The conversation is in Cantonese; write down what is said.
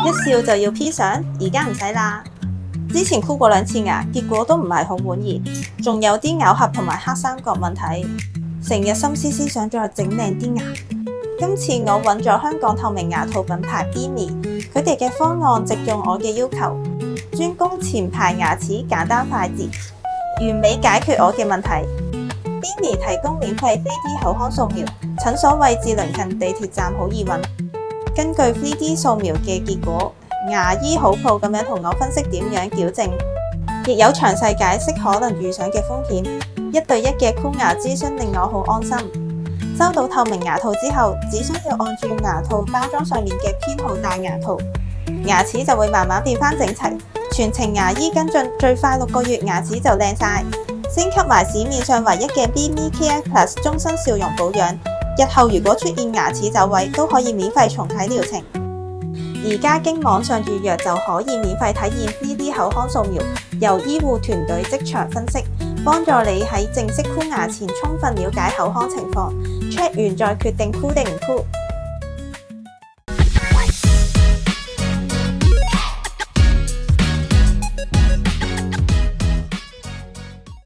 一笑就要 P 相，而家唔使啦。之前箍過2次牙，結果都唔係好滿意，仲有啲咬合同埋黑三角問題，成日心思思想再整靚啲牙。今次我揾咗香港透明牙套品牌 Binny， 佢哋嘅方案直中我嘅要求，專攻前排牙齒簡單快捷，完美解決我嘅問題。Binny 提供免費 3D 口腔掃描，診所位置鄰近地鐵站，好易揾。根據 3D 掃描嘅結果，牙醫好鋪咁樣同我分析點樣矯正，亦有詳細解釋可能遇上嘅風險。1對1嘅箍牙諮詢令我好安心。收到透明牙套之後，只需要按住牙套包裝上面嘅編號戴牙套，牙齒就會慢慢變返整齊。全程牙醫跟進，最快6個月牙齒就靚晒。升級埋市面上唯一嘅 Binny Care Plus 終身笑容保養，日後如果出現牙齒走位，都可以免費重啟療程。而家經網上預約就可以免費體驗 3D 口腔掃描，由醫護團隊即場分析，幫助你喺正式箍牙前充分了解口腔情況，check 完再決定箍定唔箍。